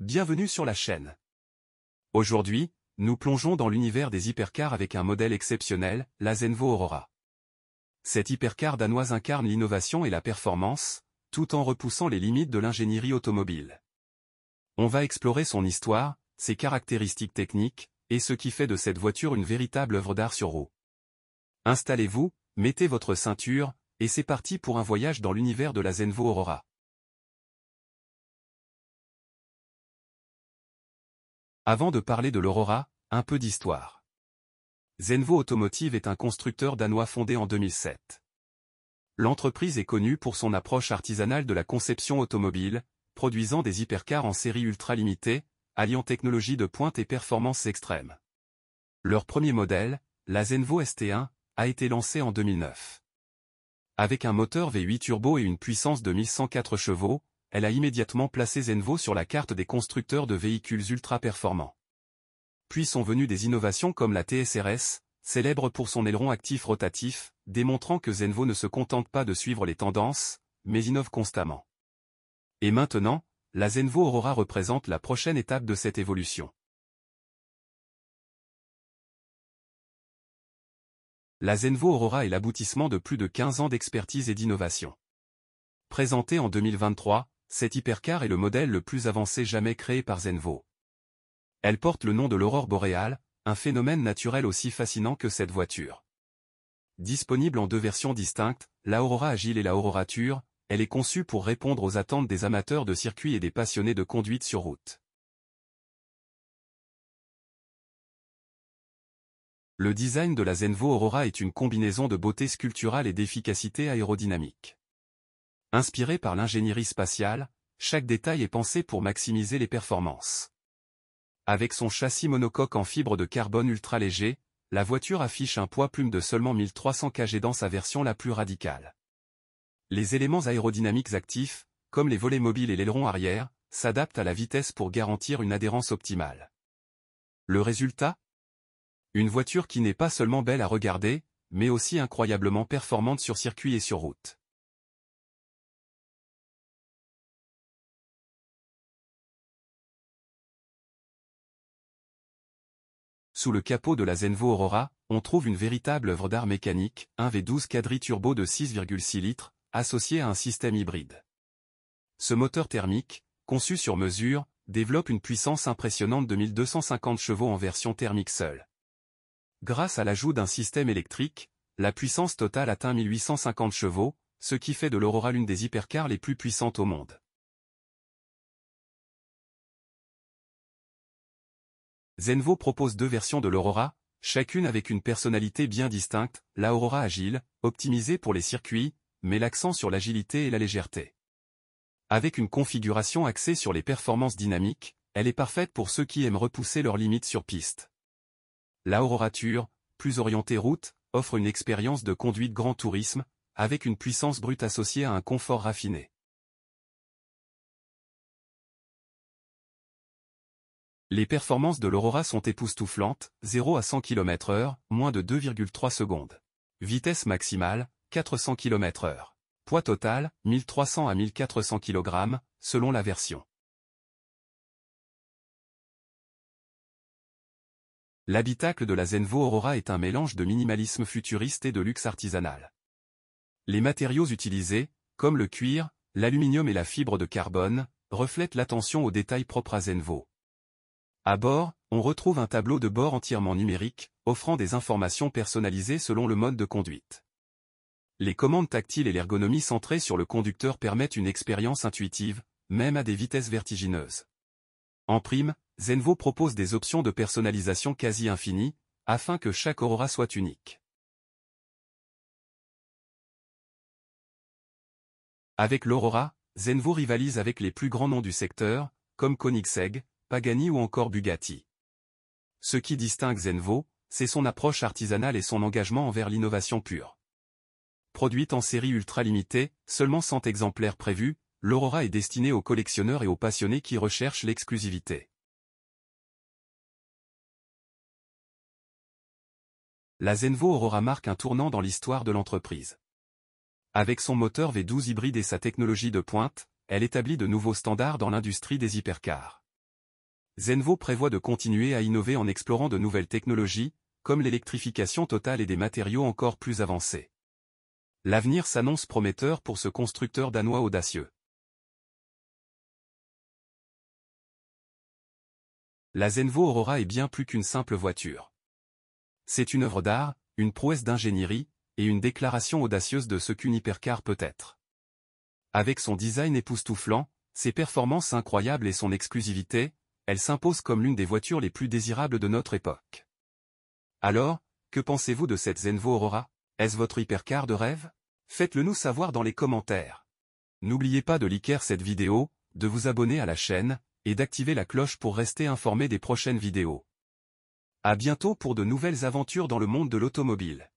bienvenue sur la chaîne. Aujourd'hui, nous plongeons dans l'univers des hypercars avec un modèle exceptionnel, la Zenvo Aurora. Cette hypercar danoise incarne l'innovation et la performance, tout en repoussant les limites de l'ingénierie automobile. On va explorer son histoire, ses caractéristiques techniques, et ce qui fait de cette voiture une véritable œuvre d'art sur roues. Installez-vous, mettez votre ceinture, et c'est parti pour un voyage dans l'univers de la Zenvo Aurora. Avant de parler de l'Aurora, un peu d'histoire. Zenvo Automotive est un constructeur danois fondé en 2007. L'entreprise est connue pour son approche artisanale de la conception automobile, produisant des hypercars en série ultra limitée, alliant technologie de pointe et performance extrême. Leur premier modèle, la Zenvo ST1, a été lancé en 2009. Avec un moteur V8 turbo et une puissance de 1104 chevaux, elle a immédiatement placé Zenvo sur la carte des constructeurs de véhicules ultra performants. Puis sont venues des innovations comme la TSRS, célèbre pour son aileron actif rotatif, démontrant que Zenvo ne se contente pas de suivre les tendances, mais innove constamment. Et maintenant, la Zenvo Aurora représente la prochaine étape de cette évolution. La Zenvo Aurora est l'aboutissement de plus de 15 ans d'expertise et d'innovation. Présentée en 2023, cette hypercar est le modèle le plus avancé jamais créé par Zenvo. Elle porte le nom de l'aurore boréale, un phénomène naturel aussi fascinant que cette voiture. Disponible en deux versions distinctes, la Aurora Agile et la Aurora-Tour, elle est conçue pour répondre aux attentes des amateurs de circuit et des passionnés de conduite sur route. Le design de la Zenvo Aurora est une combinaison de beauté sculpturale et d'efficacité aérodynamique. Inspirée par l'ingénierie spatiale, chaque détail est pensé pour maximiser les performances. Avec son châssis monocoque en fibre de carbone ultra léger, la voiture affiche un poids plume de seulement 1300 kg dans sa version la plus radicale. Les éléments aérodynamiques actifs, comme les volets mobiles et l'aileron arrière, s'adaptent à la vitesse pour garantir une adhérence optimale. Le résultat ? Une voiture qui n'est pas seulement belle à regarder, mais aussi incroyablement performante sur circuit et sur route. Sous le capot de la Zenvo Aurora, on trouve une véritable œuvre d'art mécanique, un V12 quadri-turbo de 6,6 litres, associé à un système hybride. Ce moteur thermique, conçu sur mesure, développe une puissance impressionnante de 1250 chevaux en version thermique seule. Grâce à l'ajout d'un système électrique, la puissance totale atteint 1850 chevaux, ce qui fait de l'Aurora l'une des hypercars les plus puissantes au monde. Zenvo propose deux versions de l'Aurora, chacune avec une personnalité bien distincte, la Aurora Agile, optimisée pour les circuits, met l'accent sur l'agilité et la légèreté. Avec une configuration axée sur les performances dynamiques, elle est parfaite pour ceux qui aiment repousser leurs limites sur piste. La Aurora-Tour, plus orientée route, offre une expérience de conduite grand tourisme, avec une puissance brute associée à un confort raffiné. Les performances de l'Aurora sont époustouflantes, 0 à 100 km/h, moins de 2,3 secondes. Vitesse maximale, 400 km/h. Poids total, 1300 à 1400 kg, selon la version. L'habitacle de la Zenvo Aurora est un mélange de minimalisme futuriste et de luxe artisanal. Les matériaux utilisés, comme le cuir, l'aluminium et la fibre de carbone, reflètent l'attention aux détails propres à Zenvo. À bord, on retrouve un tableau de bord entièrement numérique, offrant des informations personnalisées selon le mode de conduite. Les commandes tactiles et l'ergonomie centrée sur le conducteur permettent une expérience intuitive, même à des vitesses vertigineuses. En prime, Zenvo propose des options de personnalisation quasi infinies, afin que chaque Aurora soit unique. Avec l'Aurora, Zenvo rivalise avec les plus grands noms du secteur, comme Koenigsegg, Pagani ou encore Bugatti. Ce qui distingue Zenvo, c'est son approche artisanale et son engagement envers l'innovation pure. Produite en série ultra limitée, seulement 100 exemplaires prévus, l'Aurora est destinée aux collectionneurs et aux passionnés qui recherchent l'exclusivité. La Zenvo Aurora marque un tournant dans l'histoire de l'entreprise. Avec son moteur V12 hybride et sa technologie de pointe, elle établit de nouveaux standards dans l'industrie des hypercars. Zenvo prévoit de continuer à innover en explorant de nouvelles technologies, comme l'électrification totale et des matériaux encore plus avancés. L'avenir s'annonce prometteur pour ce constructeur danois audacieux. La Zenvo Aurora est bien plus qu'une simple voiture. C'est une œuvre d'art, une prouesse d'ingénierie, et une déclaration audacieuse de ce qu'une hypercar peut être. Avec son design époustouflant, ses performances incroyables et son exclusivité, elle s'impose comme l'une des voitures les plus désirables de notre époque. Alors, que pensez-vous de cette Zenvo Aurora? Est-ce votre hypercar de rêve? Faites-le nous savoir dans les commentaires. N'oubliez pas de liker cette vidéo, de vous abonner à la chaîne, et d'activer la cloche pour rester informé des prochaines vidéos. À bientôt pour de nouvelles aventures dans le monde de l'automobile.